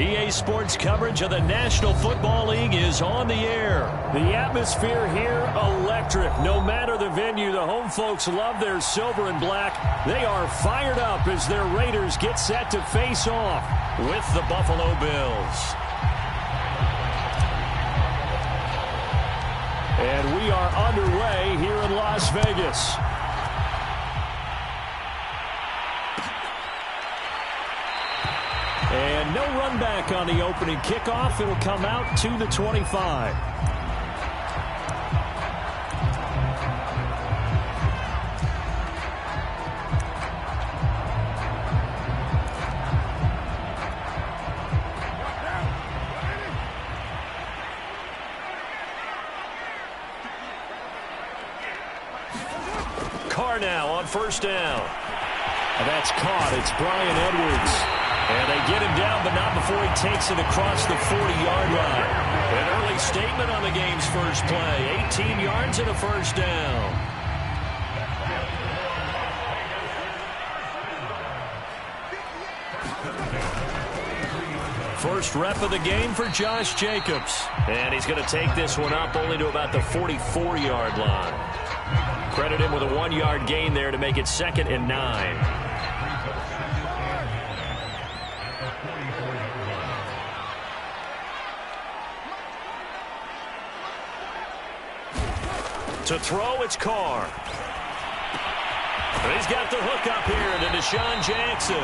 EA Sports coverage of the National Football League is on the air. The atmosphere here, electric. No matter the venue, the home folks love their silver and black. They are fired up as their Raiders get set to face off with the Buffalo Bills. And we are underway here in Las Vegas. And no run back on the opening kickoff. It'll come out to the 25. Carr now on first down. And that's caught. It's Brian Edwards. And they get him down, but not before he takes it across the 40-yard line. An early statement on the game's first play. 18 yards and a first down. First rep of the game for Josh Jacobs. And he's going to take this one up only to about the 44-yard line. Credit him with a 1-yard gain there to make it 2nd and 9. To throw, it's Carr. And he's got the hook up here to Deshaun Jackson.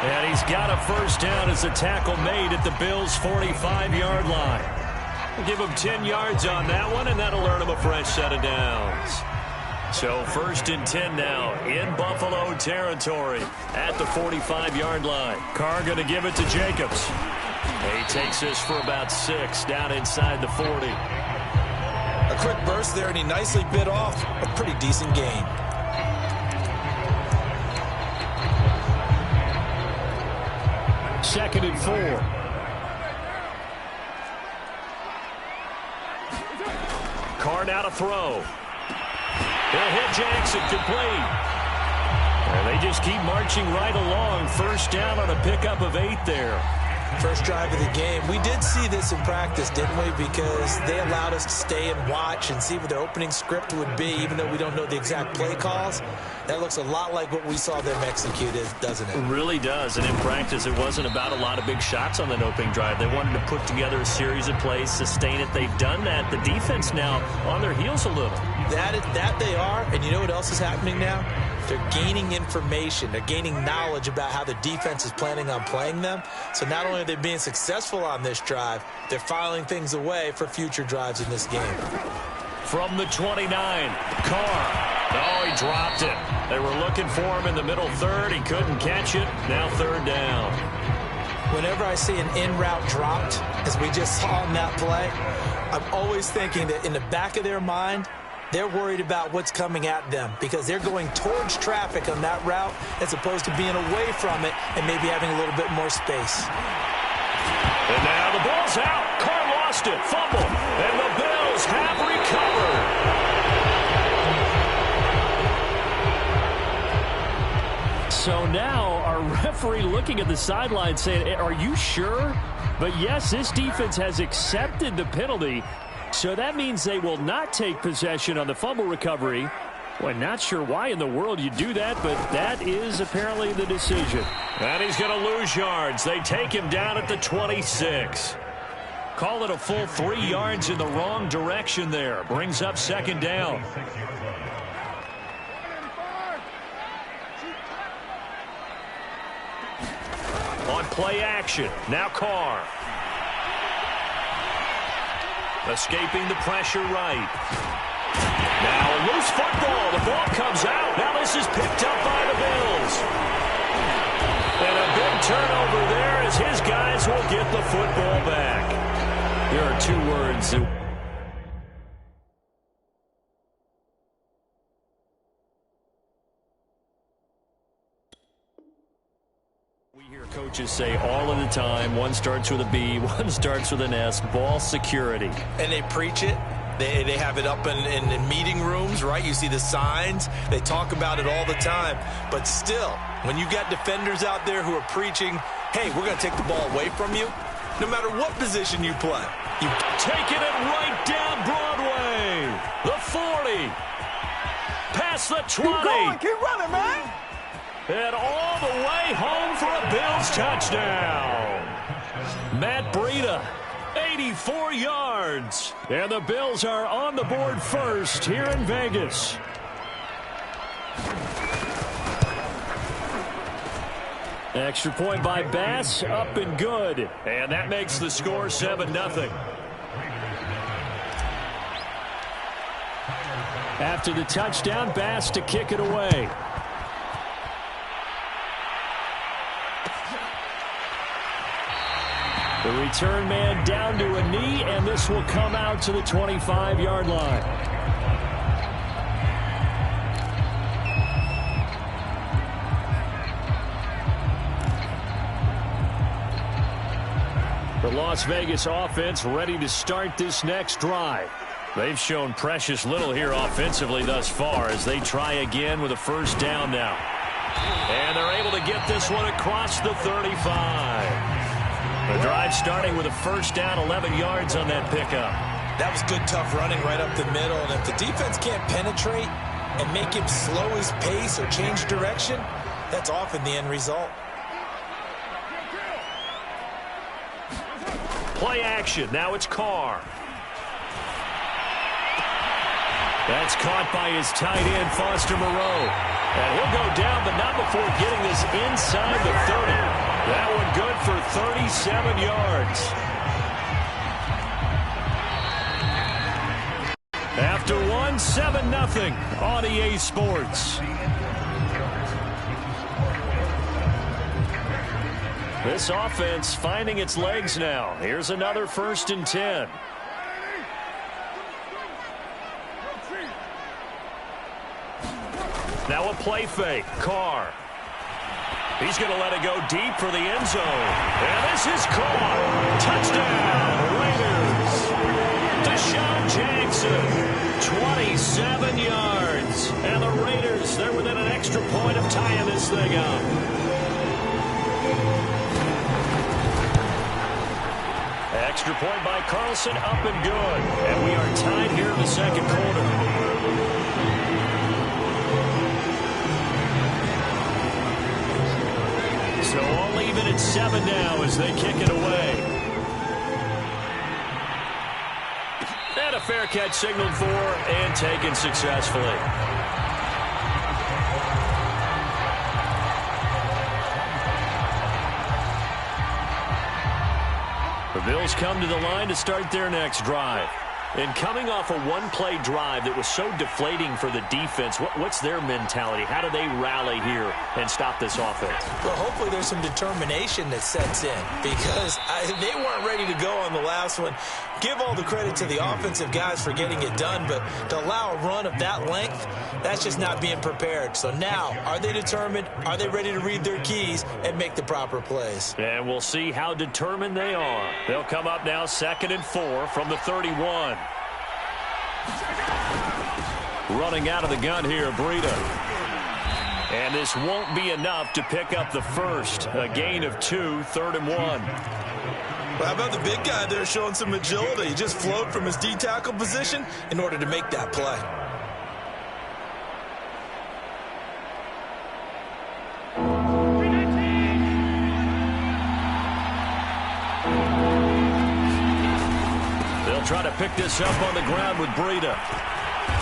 And he's got a first down as the tackle made at the Bills' 45-yard line. We'll give him 10 yards on that one, and that'll earn him a fresh set of downs. So 1st and 10 now in Buffalo territory at the 45-yard line. Carr going to give it to Jacobs. He takes this for about 6 down inside the 40. A quick burst there, and he nicely bit off a pretty decent gain. Second and 4. Carr now to throw. He'll hit Jackson, complete. And they just keep marching right along. First down on a pickup of 8 there. First drive of the game. We did see this in practice, didn't we? Because they allowed us to stay and watch and see what their opening script would be, even though we don't know the exact play calls. That looks a lot like what we saw them execute, doesn't it? It really does. And in practice, it wasn't about a lot of big shots on that opening drive. They wanted to put together a series of plays, sustain it. They've done that. The defense now on their heels a little. That they are. And you know what else is happening now? They're gaining information. They're gaining knowledge about how the defense is planning on playing them. So not only are they being successful on this drive, they're filing things away for future drives in this game. From the 29, Carr. Oh, he dropped it. They were looking for him in the middle third. He couldn't catch it. Now 3rd down. Whenever I see an in-route dropped, as we just saw in that play, I'm always thinking that in the back of their mind, they're worried about what's coming at them because they're going towards traffic on that route as opposed to being away from it and maybe having a little bit more space. And now the ball's out. Carr lost it. Fumble. And the Bills have recovered. So now our referee looking at the sideline saying, are you sure? But yes, this defense has accepted the penalty. So that means they will not take possession on the fumble recovery. Well, not sure why in the world you do that, but that is apparently the decision. And he's going to lose yards. They take him down at the 26. Call it a full 3 yards in the wrong direction there. Brings up 2nd down. On play action. Now Carr. Escaping the pressure right. Now a loose football. The ball comes out. Now this is picked up by the Bills. And a big turnover there as his guys will get the football back. There are 2 words that coaches say all of the time. One starts with a B, one starts with an S. Ball security. And they preach it. They have it up in meeting rooms, right? You see the signs. They talk about it all the time. But still, when you got defenders out there who are preaching hey, we're going to take the ball away from you, no matter what position you play. Taking it right down Broadway. The 40. Past the 20. Keep going, keep running, man. And all the way home for a Bills touchdown. Matt Breida, 84 yards. And the Bills are on the board first here in Vegas. Extra point by Bass, up and good. And that makes the score 7-0. After the touchdown, Bass to kick it away. The return man down to a knee, and this will come out to the 25-yard line. The Las Vegas offense ready to start this next drive. They've shown precious little here offensively thus far as they try again with a first down now. And they're able to get this one across the 35. The drive starting with a first down, 11 yards on that pickup. That was good, tough running right up the middle. And if the defense can't penetrate and make him slow his pace or change direction, that's often the end result. Play action. Now it's Carr. That's caught by his tight end, Foster Moreau. And he'll go down, but not before getting this inside the 30. That one good for 37 yards. After one, 7-0 on EA Sports. This offense finding its legs now. Here's another 1st and 10. Now a play fake. Carr. He's going to let it go deep for the end zone. And this is caught. Touchdown, Raiders. Deshaun Jackson, 27 yards. And the Raiders, they're within an extra point of tying this thing up. Extra point by Carlson, up and good. And we are tied here in the second quarter. So all even at 7 now as they kick it away. And a fair catch signaled for and taken successfully. The Bills come to the line to start their next drive. And coming off a one-play drive that was so deflating for the defense, what's their mentality? How do they rally here and stop this offense? Well, hopefully there's some determination that sets in because they weren't ready to go on the last one. Give all the credit to the offensive guys for getting it done, but to allow a run of that length, that's just not being prepared. So now, are they determined? Are they ready to read their keys and make the proper plays? And we'll see how determined they are. They'll come up now 2nd and 4 from the 31. Running out of the gun here, Breida. And this won't be enough to pick up the first. A gain of 2, 3rd and 1. Well, how about the big guy there showing some agility? He just flowed from his D-tackle position in order to make that play. They'll try to pick this up on the ground with Breida.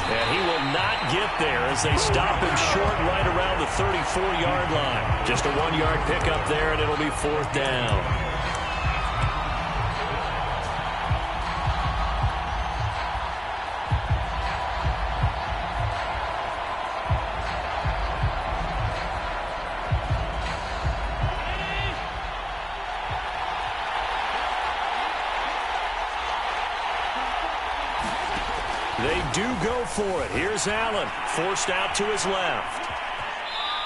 And he will not get there as they stop him short right around the 34-yard line. Just a 1-yard pickup there, and it'll be 4th down. They do go for it. Here's Allen, forced out to his left.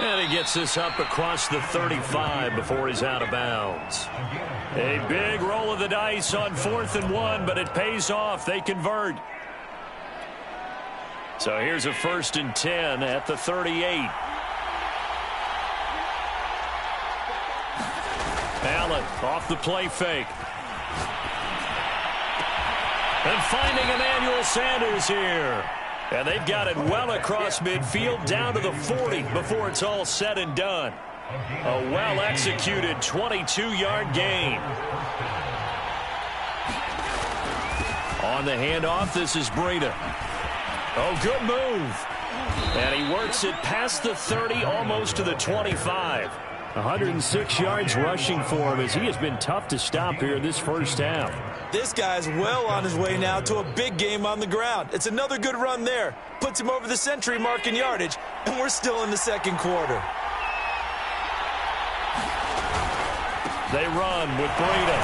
And he gets this up across the 35 before he's out of bounds. A big roll of the dice on 4th and 1, but it pays off. They convert. So here's a 1st and 10 at the 38. Allen off the play fake. And finding Emmanuel Sanders here. And they've got it well across midfield down to the 40 before it's all said and done. A well-executed 22-yard gain. On the handoff, this is Breida. Oh, good move. And he works it past the 30, almost to the 25. 106 yards rushing for him as he has been tough to stop here this first half. This guy's well on his way now to a big game on the ground. It's another good run there. Puts him over the century mark in yardage, and we're still in the second quarter. They run with Breida.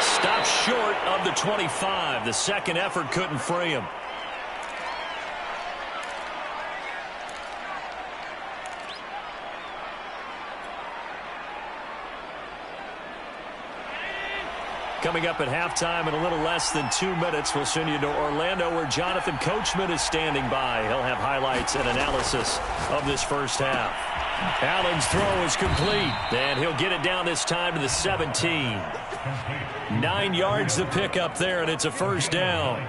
Stopped short of the 25. The second effort couldn't free him. Coming up at halftime in a little less than 2 minutes, we'll send you to Orlando where Jonathan Coachman is standing by. He'll have highlights and analysis of this first half. Allen's throw is complete, and he'll get it down this time to the 17. 9 yards to pick up there, and it's a first down.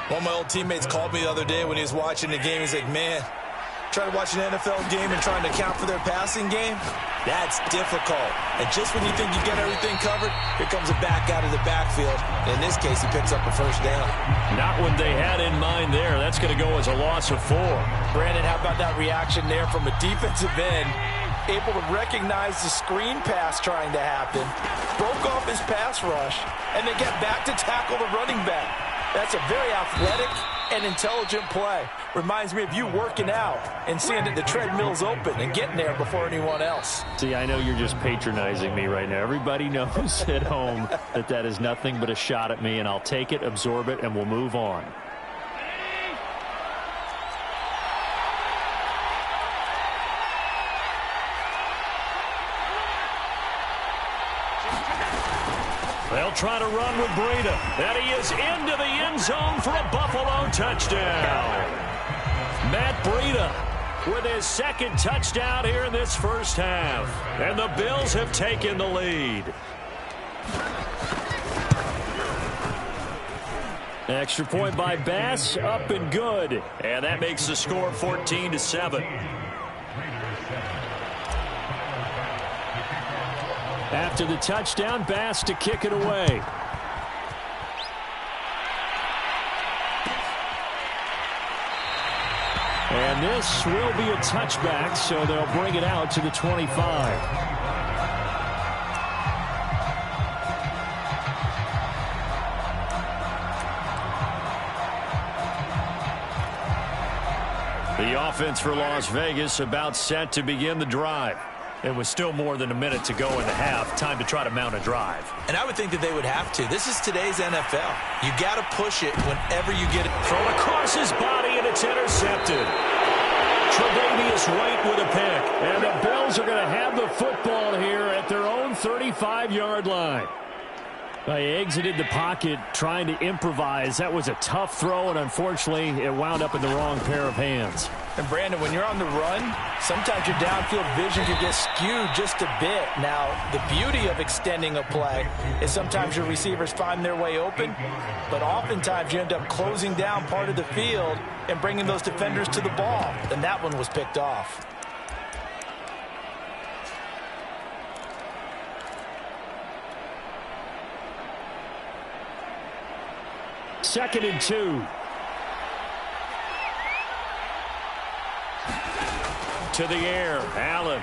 One of my old teammates called me the other day when he was watching the game. He's like, man, trying to watch an NFL game and trying to account for their passing game, that's difficult. And just when you think you get everything covered, here comes a back out of the backfield. In this case, he picks up a first down. Not what they had in mind there. That's going to go as a loss of 4. Brandon, how about that reaction there from a defensive end? Able to recognize the screen pass trying to happen, broke off his pass rush, and then get back to tackle the running back. That's a very athletic and intelligent play. Reminds me of you working out and seeing that the treadmill's open and getting there before anyone else. See, I know you're just patronizing me right now. Everybody knows at home that that is nothing but a shot at me, and I'll take it, absorb it, and we'll move on. They'll try to run with Breida. And he is into the end zone for a Buffalo touchdown. Matt Breida with his second touchdown here in this first half. And the Bills have taken the lead. Extra point by Bass, up and good. And that makes the score 14-7. After the touchdown, Bass to kick it away. And this will be a touchback, so they'll bring it out to the 25. The offense for Las Vegas about set to begin the drive. It was still more than a minute to go in the half. Time to try to mount a drive. And I would think that they would have to. This is today's NFL. You got to push it whenever you get it. Thrown across his body, and it's intercepted. Tre'Davious White with a pick. And the Bills are going to have the football here at their own 35-yard line. They exited the pocket trying to improvise. That was a tough throw, and unfortunately, it wound up in the wrong pair of hands. And, Brandon, when you're on the run, sometimes your downfield vision can get skewed just a bit. Now, the beauty of extending a play is sometimes your receivers find their way open, but oftentimes you end up closing down part of the field and bringing those defenders to the ball. And that one was picked off. Second and 2. To the air, Allen.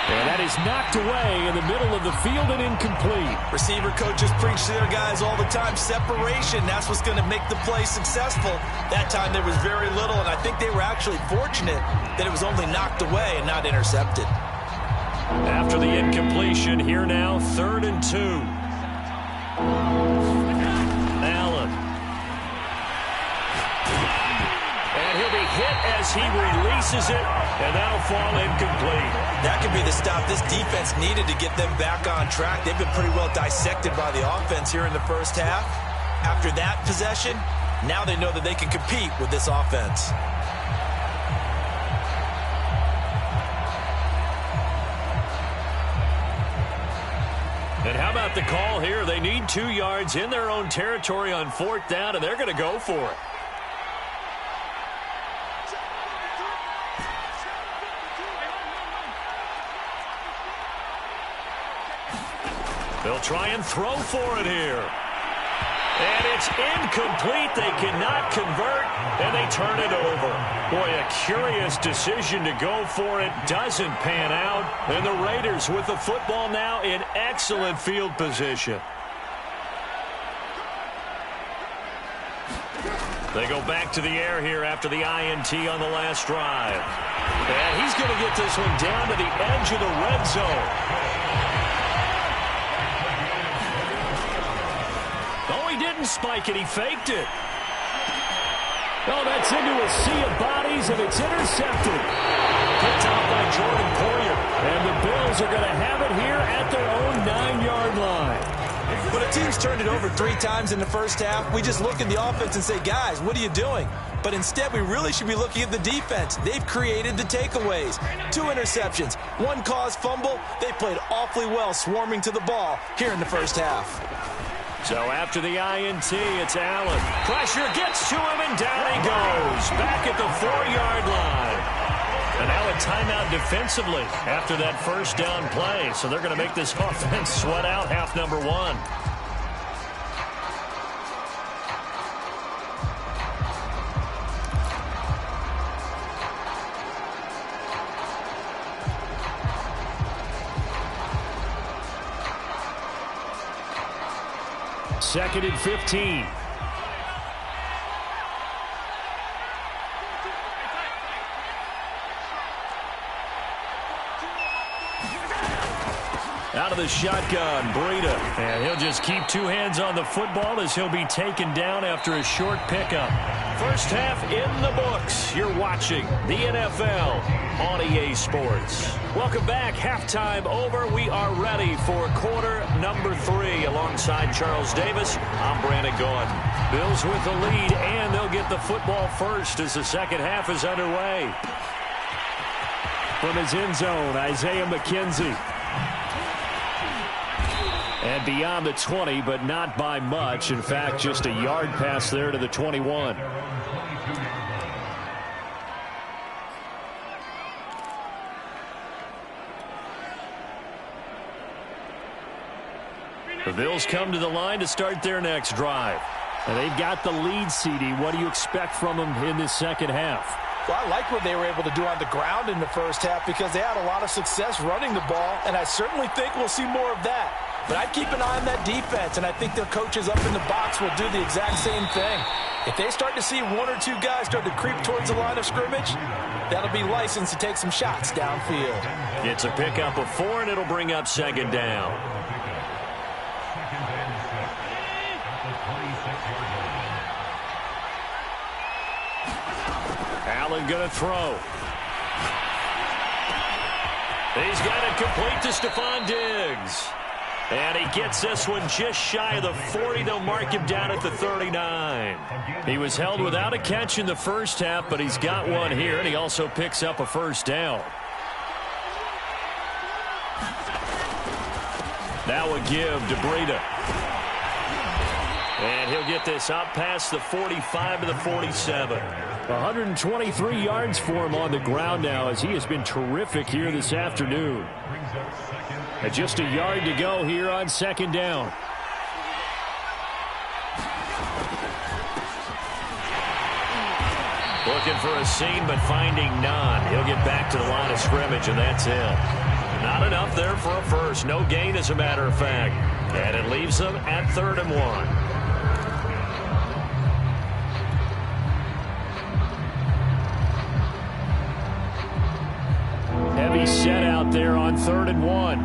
And that is knocked away in the middle of the field and incomplete. Receiver coaches preach to their guys all the time. Separation, that's what's going to make the play successful. That time there was very little, and I think they were actually fortunate that it was only knocked away and not intercepted. After the incompletion, here now, 3rd and 2. Allen. And he'll be hit as he releases it, and that'll fall incomplete. That could be the stop this defense needed to get them back on track. They've been pretty well dissected by the offense here in the first half. After that possession, now they know that they can compete with this offense. And how about the call here? They need 2 yards in their own territory on 4th down, and they're going to go for it. They'll try and throw for it here. And it's incomplete. They cannot convert, and they turn it over. Boy, a curious decision to go for it. Doesn't pan out. And the Raiders with the football now in excellent field position. They go back to the air here after the INT on the last drive. And he's going to get this one down to the edge of the red zone. He didn't spike it. He faked it. Oh, that's into a sea of bodies, and it's intercepted. Picked off by Jordan Poyer. And the Bills are going to have it here at their own 9-yard line. When a team's turned it over 3 times in the first half, we just look at the offense and say, guys, what are you doing? But instead, we really should be looking at the defense. They've created the takeaways. 2 interceptions, 1 caused fumble. They played awfully well swarming to the ball here in the first half. So after the INT, it's Allen. Pressure gets to him, and down he goes. Back at the 4-yard line. And now a timeout defensively after that first down play. So they're going to make this offense sweat out half number 1. Second and 15. Out of the shotgun, Breida. And he'll just keep 2 hands on the football as he'll be taken down after a short pickup. First half in the books. You're watching the NFL on EA Sports. Welcome back. Halftime over. We are ready for quarter number 3. Alongside Charles Davis, I'm Brandon Gaudin. Bills with the lead, and they'll get the football first as the second half is underway. From his end zone, Isaiah McKenzie. And beyond the 20, but not by much. In fact, just a yard pass there to the 21. The Bills come to the line to start their next drive. And they've got the lead, CD. What do you expect from them in this second half? Well, I like what they were able to do on the ground in the first half because they had a lot of success running the ball, and I certainly think we'll see more of that. But I'd keep an eye on that defense, and I think their coaches up in the box will do the exact same thing. If they start to see 1 or 2 guys start to creep towards the line of scrimmage, that'll be licensed to take some shots downfield. It's a pickup of 4, and it'll bring up second down. Allen going to throw. He's got it complete to Stephon Diggs. And he gets this one just shy of the 40. They'll mark him down at the 39. He was held without a catch in the first half, but he's got one here, and he also picks up a first down. Now a give to Breida. And he'll get this out past the 45 to the 47. 123 yards for him on the ground now as he has been terrific here this afternoon. And just a yard to go here on second down. Looking for a seam, but finding none. He'll get back to the line of scrimmage, and that's it. Not enough there for a first. No gain, as a matter of fact. And it leaves them at 3rd and 1. Heavy set out there on 3rd and 1.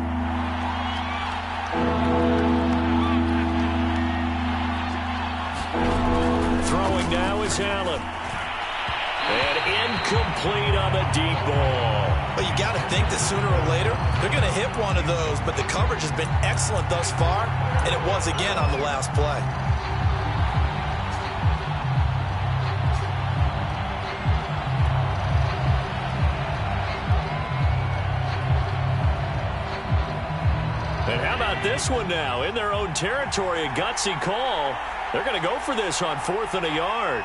Throwing now is Allen. And incomplete on the deep ball. Well, you got to think that sooner or later, they're going to hit one of those, but the coverage has been excellent thus far, and it was again on the last play. And how about this one now? In their own territory, a gutsy call. They're going to go for this on 4th and a yard.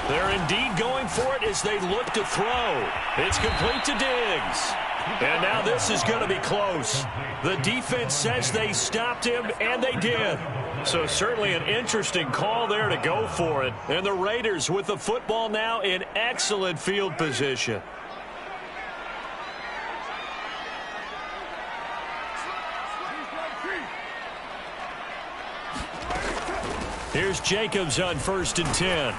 They're indeed going for it as they look to throw. It's complete to Diggs. And now this is going to be close. The defense says they stopped him, and they did. So certainly an interesting call there to go for it. And the Raiders with the football now in excellent field position. Here's Jacobs on 1st and 10.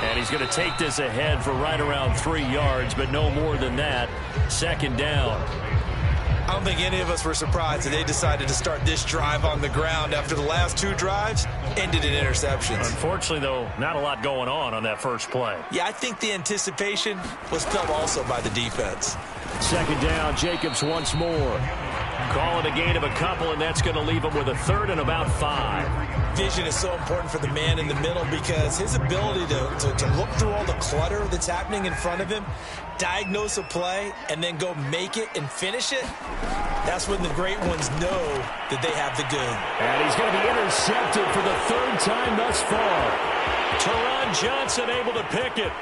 And he's going to take this ahead for right around 3 yards, but no more than that. 2nd down. I don't think any of us were surprised that they decided to start this drive on the ground after the last 2 drives ended in interceptions. Unfortunately, though, not a lot going on that first play. Yeah, I think the anticipation was felt also by the defense. 2nd down, Jacobs once more. Call it a gain of a couple, and that's going to leave him with a 3rd and about 5. Vision is so important for the man in the middle because his ability to look through all the clutter that's happening in front of him, diagnose a play, and then go make it and finish it, that's when the great ones know that they have the good. And he's going to be intercepted for the 3rd time thus far. Teron Johnson able to pick it.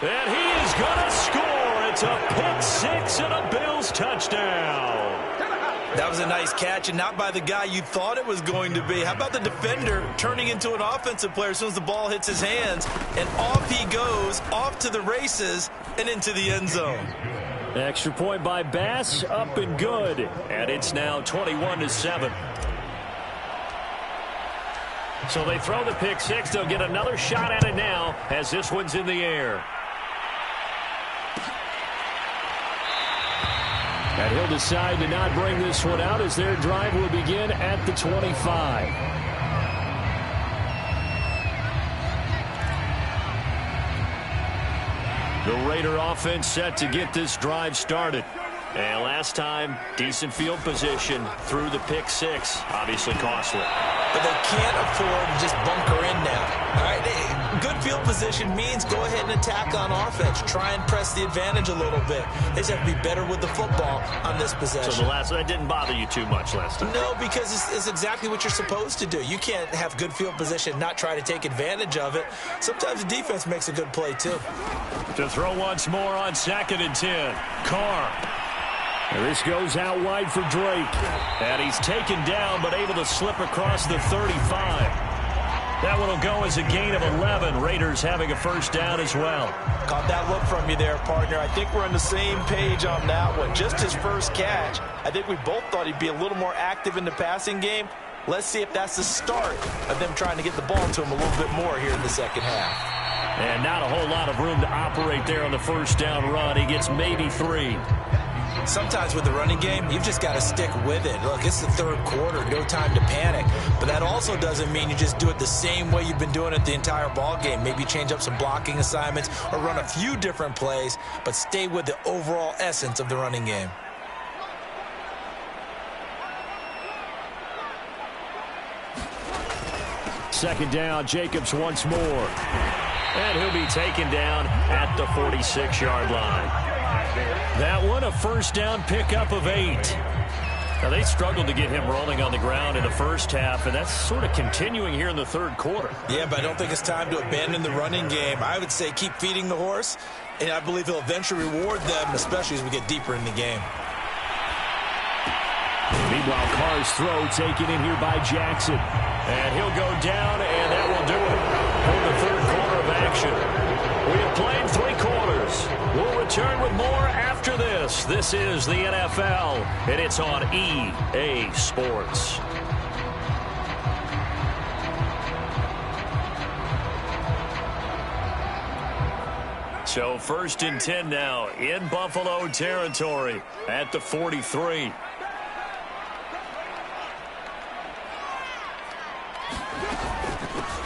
And he is going to score. It's a pick-6 and a Bills touchdown. That was a nice catch, and not by the guy you thought it was going to be. How about the defender turning into an offensive player as soon as the ball hits his hands, and off he goes, off to the races, and into the end zone. Extra point by Bass, up and good. And it's now 21-7. So they throw the pick-6. They'll get another shot at it now as this one's in the air. And he'll decide to not bring this one out as their drive will begin at the 25. The Raider offense set to get this drive started. And last time, decent field position through the pick-6. Obviously costly. But they can't afford to just bunker in now. All right, good field position means go ahead and attack on offense. Try and press the advantage a little bit. They just have to be better with the football on this possession. So that didn't bother you too much last time? No, because it's exactly what you're supposed to do. You can't have good field position, not try to take advantage of it. Sometimes the defense makes a good play, too. To throw once more on 2nd and 10. Carr. This goes out wide for Drake. And he's taken down, but able to slip across the 35. That one will go as a gain of 11. Raiders having a 1st down as well. Caught that look from you there, partner. I think we're on the same page on that one. Just his first catch. I think we both thought he'd be a little more active in the passing game. Let's see if that's the start of them trying to get the ball to him a little bit more here in the 2nd half. And not a whole lot of room to operate there on the 1st down run. He gets maybe 3. Sometimes with the running game, you've just got to stick with it. Look, it's the 3rd quarter, no time to panic. But that also doesn't mean you just do it the same way you've been doing it the entire ball game. Maybe change up some blocking assignments or run a few different plays, but stay with the overall essence of the running game. Second down, Jacobs once more. And he'll be taken down at the 46-yard line. That one, a 1st down pickup of 8. Now, they struggled to get him rolling on the ground in the 1st half, and that's sort of continuing here in the 3rd quarter. Yeah, but I don't think it's time to abandon the running game. I would say keep feeding the horse, and I believe he'll eventually reward them, especially as we get deeper in the game. Meanwhile, Carr's throw taken in here by Jackson. And he'll go down, and that will do it for the 3rd quarter of action. We have played 3 quarters. We'll return with more after this. This is the NFL, and it's on EA Sports. So 1st and 10 now in Buffalo territory at the 43.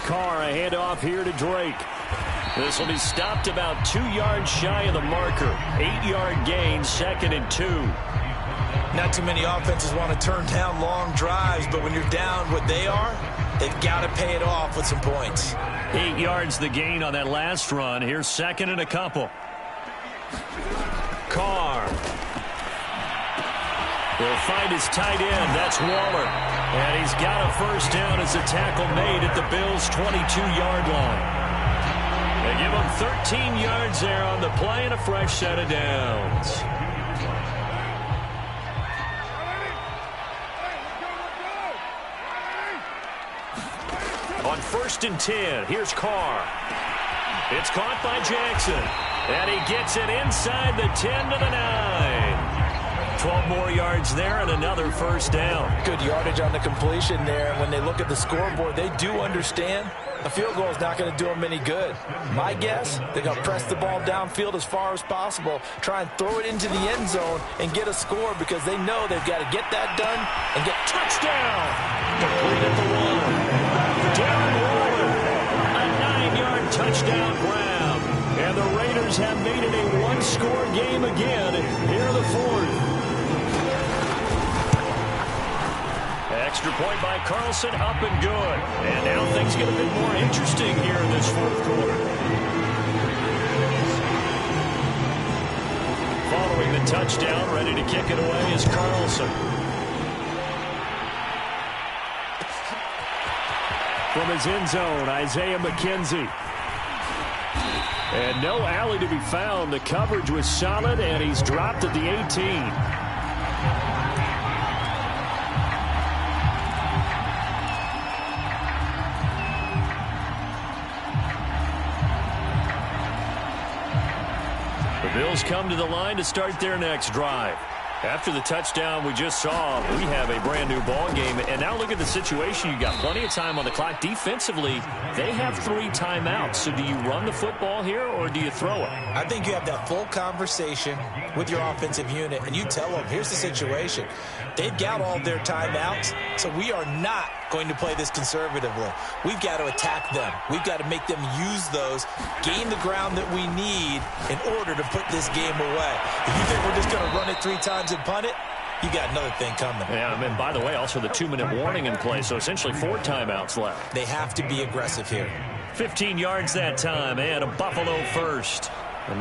Carr, a handoff here to Drake. This will be stopped about 2 yards shy of the marker. 8-yard gain, 2nd and 2. Not too many offenses want to turn down long drives, but when you're down what they are, they've got to pay it off with some points. 8 yards the gain on that last run. Here's 2nd and a couple. Carr will find his tight end. That's Waller. And he's got a first down as a tackle made at the Bills' 22-yard line. They give him 13 yards there on the play and a fresh set of downs. On 1st and 10, here's Carr. It's caught by Jackson. And he gets it inside the 10 to the 9. 12 more yards there and another first down. Good yardage on the completion there. When they look at the scoreboard, they do understand a field goal is not going to do them any good. My guess, they're going to press the ball downfield as far as possible, try and throw it into the end zone and get a score because they know they've got to get that done and get touchdown. Complete at the 1. Darren Waller, a 9-yard touchdown grab. And the Raiders have made it a one-score game again here in the 4th. Extra point by Carlson, up and good. And now things get a bit more interesting here in this 4th quarter. Following the touchdown, ready to kick it away is Carlson. From his end zone, Isaiah McKenzie. And no alley to be found. The coverage was solid, and he's dropped at the 18. The Bills come to the line to start their next drive. After the touchdown we just saw, we have a brand new ball game. And now look at the situation. You got plenty of time on the clock. Defensively, they have 3 timeouts. So do you run the football here or do you throw it? I think you have that full conversation with your offensive unit, and you tell them, here's the situation. They've got all their timeouts, so we are not going to play this conservatively. We've got to attack them. We've got to make them use those, gain the ground that we need in order to put this game away. If you think we're just going to run it 3 times and punt it, you got another thing coming. Yeah, and by the way, also the 2-minute warning in play, so essentially 4 timeouts left. They have to be aggressive here. 15 yards that time, and a Buffalo first.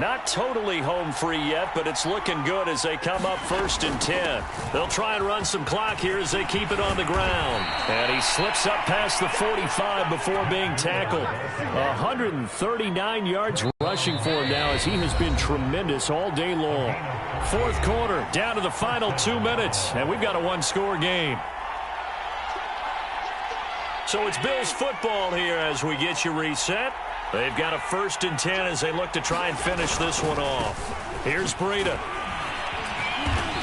Not totally home free yet, but it's looking good as they come up 1st and 10. They'll try and run some clock here as they keep it on the ground. And he slips up past the 45 before being tackled. 139 yards rushing for him now as he has been tremendous all day long. 4th quarter, down to the final 2 minutes, and we've got a one-score game. So it's Bills football here as we get you reset. They've got a 1st and 10 as they look to try and finish this one off. Here's Breida.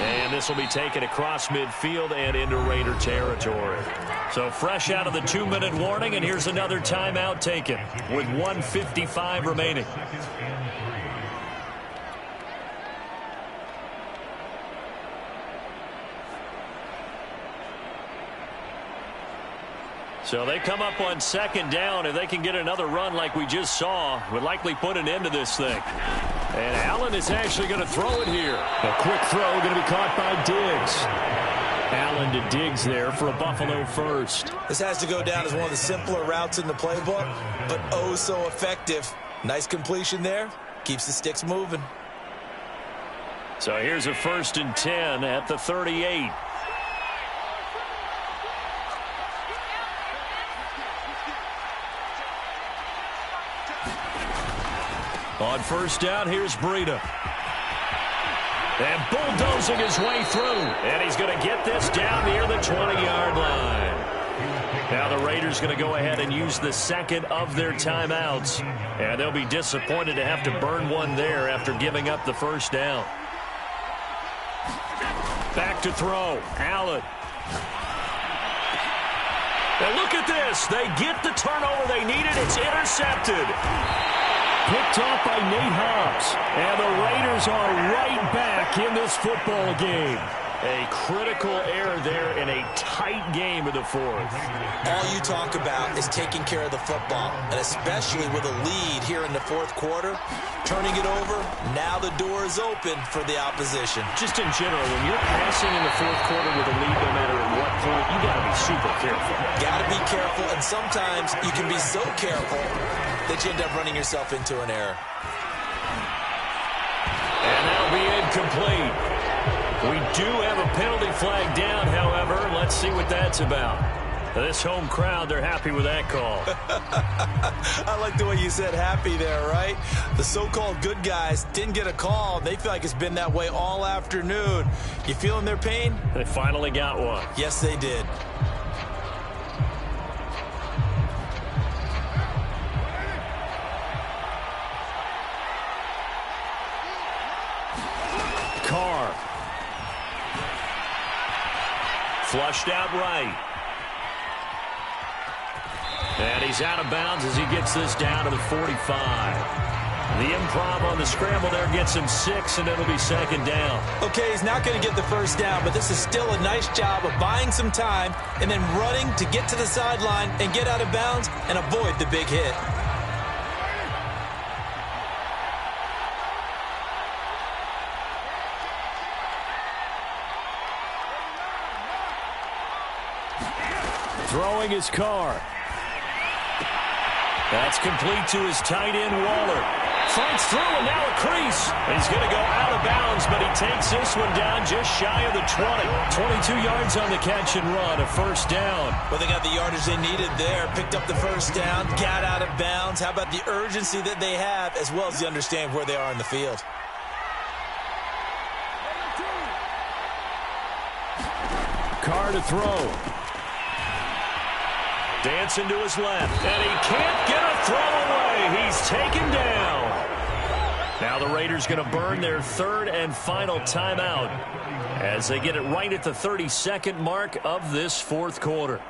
And this will be taken across midfield and into Raider territory. So fresh out of the 2-minute warning, and here's another timeout taken with 1:55 remaining. So they come up on 2nd down. If they can get another run like we just saw, would likely put an end to this thing. And Allen is actually going to throw it here. A quick throw going to be caught by Diggs. Allen to Diggs there for a Buffalo first. This has to go down as one of the simpler routes in the playbook, but oh so effective. Nice completion there. Keeps the sticks moving. So here's a 1st and 10 at the 38. On 1st down, here's Breida. And bulldozing his way through. And he's going to get this down near the 20-yard line. Now the Raiders going to go ahead and use the 2nd of their timeouts. And they'll be disappointed to have to burn one there after giving up the 1st down. Back to throw. Allen. And look at this. They get the turnover they needed. It's intercepted. Picked off by Nate Hobbs. And the Raiders are right back in this football game. A critical error there in a tight game of the 4th. All you talk about is taking care of the football, and especially with a lead here in the 4th quarter, turning it over, now the door is open for the opposition. Just in general, when you're passing in the 4th quarter with a lead, no matter at what point, you got to be super careful. Got to be careful, and sometimes you can be so careful that you end up running yourself into an error. And that'll be incomplete. We do have a penalty flag down, however. Let's see what that's about. This home crowd, they're happy with that call. I like the way you said happy there, right? The so-called good guys didn't get a call. They feel like it's been that way all afternoon. You feeling their pain? They finally got one. Yes, they did. Carr. Flushed out right. And he's out of bounds as he gets this down to the 45. The improv on the scramble there gets him 6, and it'll be second down. Okay, he's not going to get the first down, but this is still a nice job of buying some time and then running to get to the sideline and get out of bounds and avoid the big hit. Throwing his Carr. That's complete to his tight end, Waller. Fights through, and now a crease. He's going to go out of bounds, but he takes this one down just shy of the 20. 22 yards on the catch and run, a first down. Well, they got the yardage they needed there. Picked up the first down, got out of bounds. How about the urgency that they have, as well as the understand where they are in the field? Carr to throw. Dancing to his left, and he can't get a throw away. He's taken down. Now the Raiders going to burn their third and final timeout as they get it right at the 32nd mark of this fourth quarter.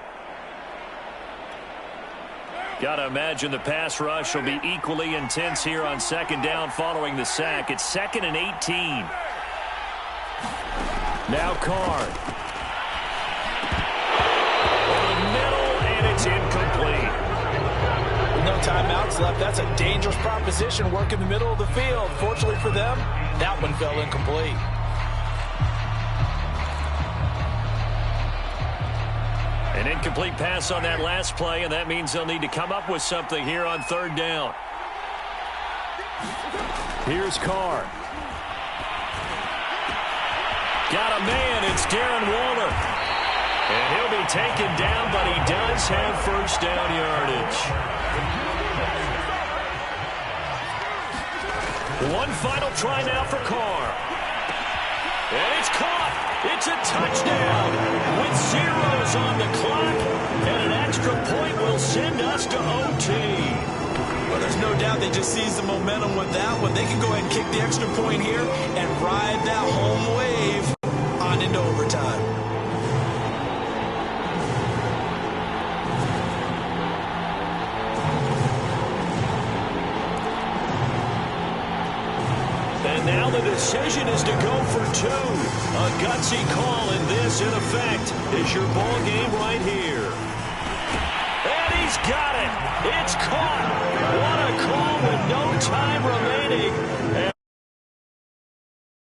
Got to imagine the pass rush will be equally intense here on second down following the sack. It's 2nd and 18. Now Carr. It's incomplete. With no timeouts left, that's a dangerous proposition. Work in the middle of the field. Fortunately for them, that one fell incomplete. An incomplete pass on that last play, and that means they'll need to come up with something here on third down. Here's Carr. Got a man. It's Darren Waller. And he'll be taken down, but he does have first down yardage. One final try now for Carr. And it's caught. It's a touchdown with zeros on the clock. And an extra point will send us to OT. Well, there's no doubt they just seized the momentum with that one. They can go ahead and kick the extra point here and ride that home wave on into overtime. And now the decision is to go for two. A gutsy call, and this, in effect, is your ball game right here. And he's got it. It's caught. What a call with no time remaining.